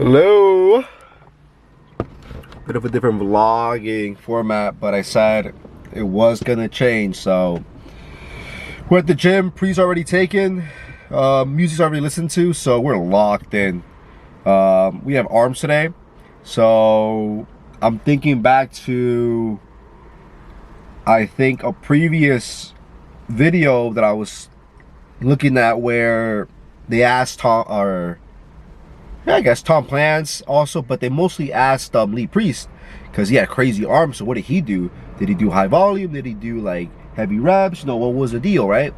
Hello. Bit of a different vlogging format, but I said it was gonna change. So we're at the gym. Pre's already taken. Music's already listened to, so we're locked in. We have arms today, so I'm thinking back to, I think, a previous video that I was looking at where they asked Tom, or yeah, I guess Tom Plans also, but they mostly asked Lee Priest because he had crazy arms. So what did he do? Did he do high volume? Did he do like heavy reps? You know, what was the deal, right?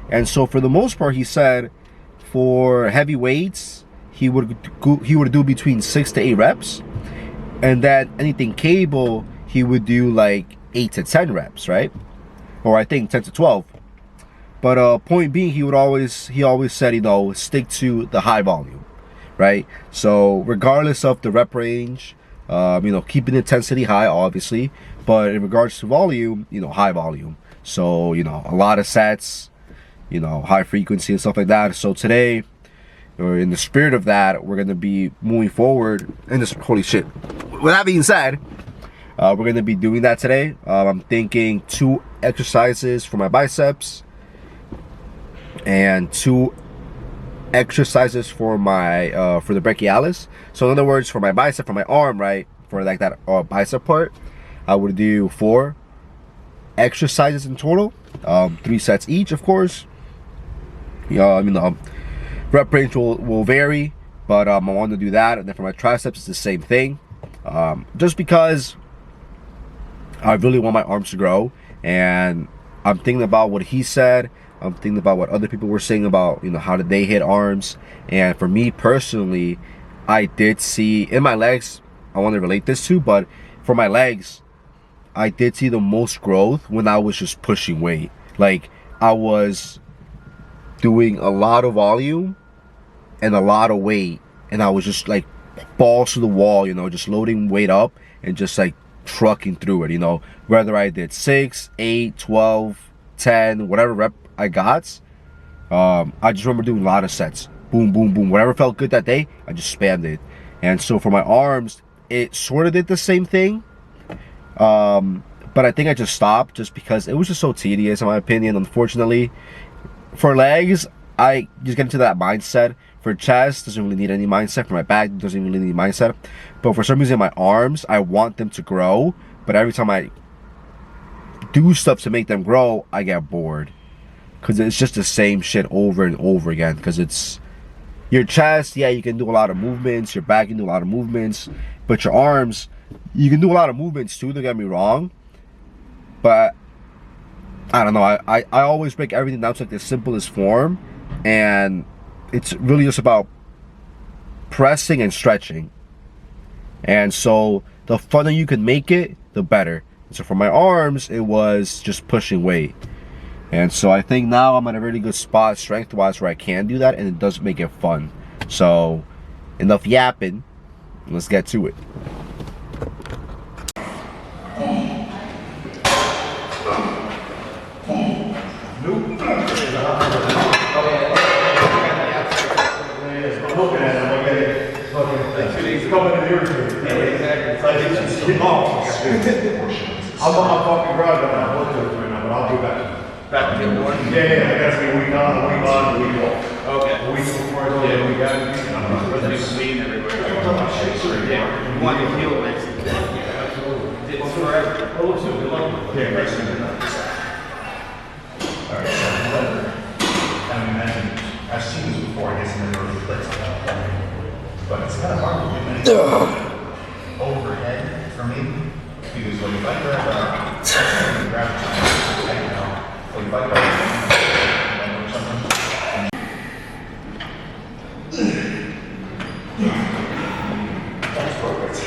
And so for the most part, he said for heavy weights, he would do between 6 to 8 reps, and then anything cable, he would do like 8 to 10 reps, right? Or I think 10 to 12. But point being, he always said, you know, stick to the high volume, right? So regardless of the rep range, you know, keeping intensity high, obviously, but in regards to volume, you know, high volume. So, you know, a lot of sets, you know, high frequency and stuff like that. So today, or in the spirit of that, we're gonna be moving forward. And this, holy shit. With that being said, we're gonna be doing that today. I'm thinking 2 exercises for my biceps and 2 exercises for my for the brachialis. So in other words, for my bicep, for my arm, right, for like that bicep part, I would do 4 exercises in total, 3 sets each, of course. I mean, the rep range will vary, but I want to do that. And then for my triceps, it's the same thing, just because I really want my arms to grow. And I'm thinking about what he said. I'm thinking about what other people were saying about, you know, how did they hit arms. And for me personally, I did see in my legs, I want to relate this to, but for my legs, I did see the most growth when I was just pushing weight. Like, I was doing a lot of volume and a lot of weight, and I was just like balls to the wall, you know, just loading weight up and just like trucking through it, you know, whether I did 6, 8, 12, 10, whatever rep I got. I just remember doing a lot of sets, boom, boom, boom, whatever felt good that day, I just spammed it. And so for my arms, it sort of did the same thing, but I think I just stopped just because it was just so tedious in my opinion, unfortunately. For legs, I just get into that mindset. For chest, doesn't really need any mindset. For my back, doesn't really need mindset. But for some reason, my arms, I want them to grow, but every time I do stuff to make them grow, I get bored, because it's just the same shit over and over again. Because it's your chest, yeah, you can do a lot of movements, your back, you can do a lot of movements, but your arms, you can do a lot of movements too, don't get me wrong, but I don't know, I always break everything down to like the simplest form, and it's really just about pressing and stretching. And so the funner you can make it, the better. So for my arms, it was just pushing weight. And so I think now I'm at a really good spot strength-wise where I can do that, and it does make it fun. So enough yapping, let's get to it. I'm fucking grog right now. I'll do it right now, but I'll do that. Back to the morning? Yeah, I gotta be a week on, a week off. Okay. A week before I go, yeah, we got it. Everything's clean everywhere. Yeah. You want your heel next to that? Yeah, absolutely. It's forever. Oh, looks good. Good luck. Yeah, great. Alright, so I imagine, I've seen this before, I guess, in the early place, but it's kind of hard to get overhead for me. Because when you fight grab, I don't know, when you fight grab, or something. That's perfect.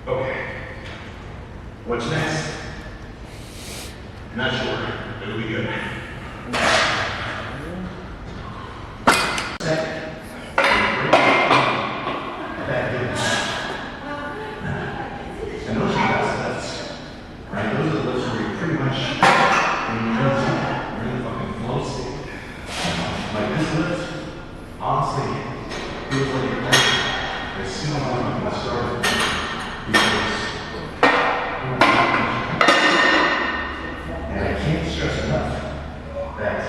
Okay. What's next? Not sure. It'll be good. And those are the best lifts, right? Those are the lifts where you pretty much, when you're in the fucking flow state. Like this lift, honestly, feels like you're as soon as I'm going to start, because and I can't stress enough that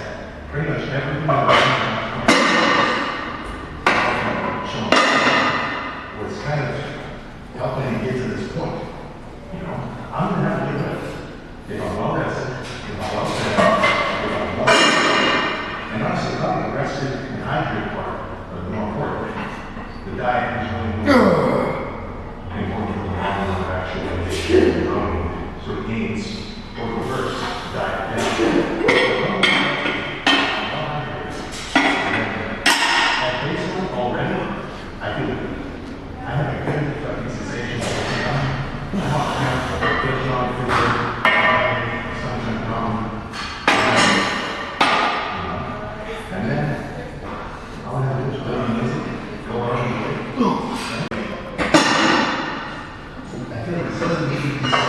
pretty much everything was kind of helping me get to this point. You know, I'm gonna have to do it. If I'm well rested, if I'm well fed, if I'm well rested. And honestly, probably the rested and hydrated part, but more importantly, the diet is really important for the long run of actually growing sort of gains or reverse diet down. At baseline already, I feel good. I have a good fucking sensation of what's done. I have good job for something wrong. And then all I have to do is put on music, go on and play. I feel like this doesn't need to be said.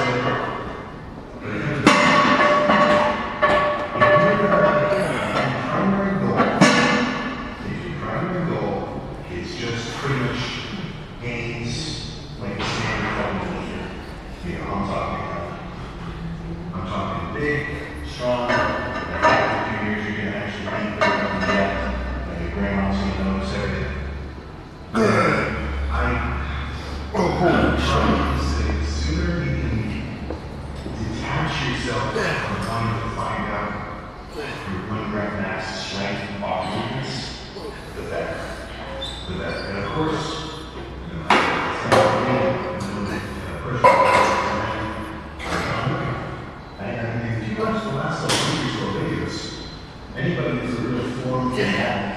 Primary goal is just pretty much gains like standard fucking. You know, I'm talking big, strong, like after 2 years you're gonna actually eat better than that. Like your grandma's gonna notice everything. I'm trying to say the sooner you can detach yourself from trying to find out your one rep max strength off weakness, the better. The better. And of course, you know, it's not me, and if you watch the last couple movies or videos, anybody who's a real form fanatic,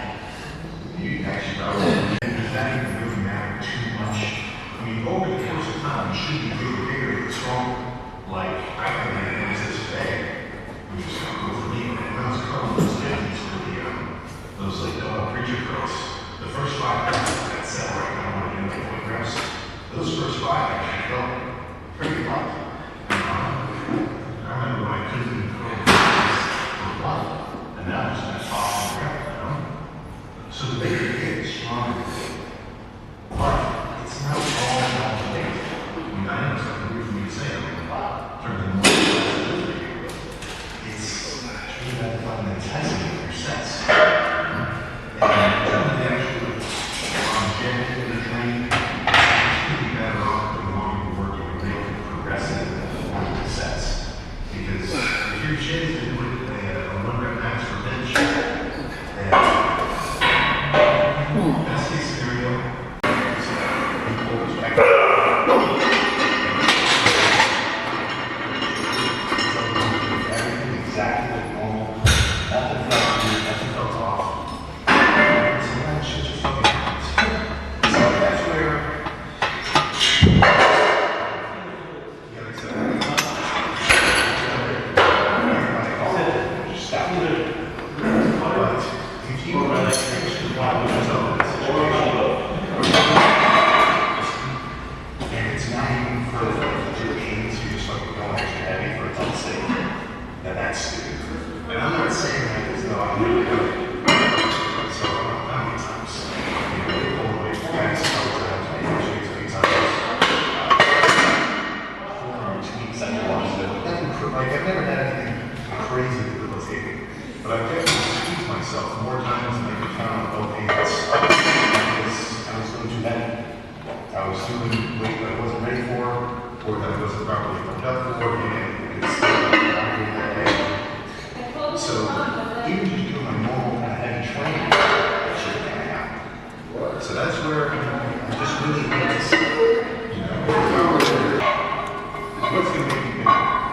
you actually probably does that even really matter too much? I mean, over the course of time, you should be really bigger and strong. Like, I can manage this today, which is kind of cool for me. When I was a couple of those 50s for those like preacher girls, the first 5 reps that set right now when I do like 20 reps, those first 5 actually felt pretty light. I remember when I couldn't even go for light, and now it's just off and rep, you know? So the bigger you get, the stronger you get. But it's not all about the weight. I mean, I know it's like weird for me to say, I'm like, wow, turn the more it's really about the fucking intensity of your sets. And the actual longevity of the training, it's pretty better off the longer you work, you're really progressive in the sets. Because if your shit is doing a 1 rep max for bench, then best case scenario, people respect everything exactly like normal. Nothing felt off. So that shit just fucking happens. So that's where you gotta accept that. Like, I've never had anything crazy debilitating, but I've definitely squeezed myself more times than I can count on both hands. Because I was going too heavy. I was doing weight that I wasn't ready for, or that I wasn't properly pumped up for, and it's still not doing that day. So, even just doing my normal kind of heavy training, that shit can't happen. So that's where I just really need to see, you know, what's going to make me better?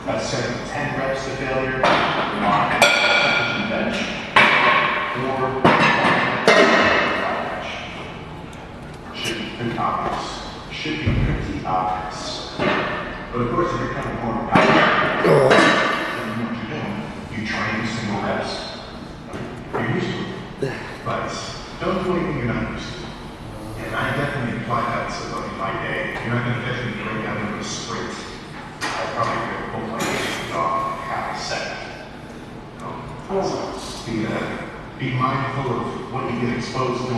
I've set 10 reps to failure on bench, or bench. Should be obvious. Should be pretty obvious. But of course, if you're kind of more powerful, then you know what you're doing. You train single reps. You're used to it. But don't do anything you're not used to. And I definitely apply that to my day. You're not going to catch me break out into a sprint. I'll probably be able to pull my legs off in half a second. Be mindful of what you get exposed to.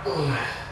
Ugh.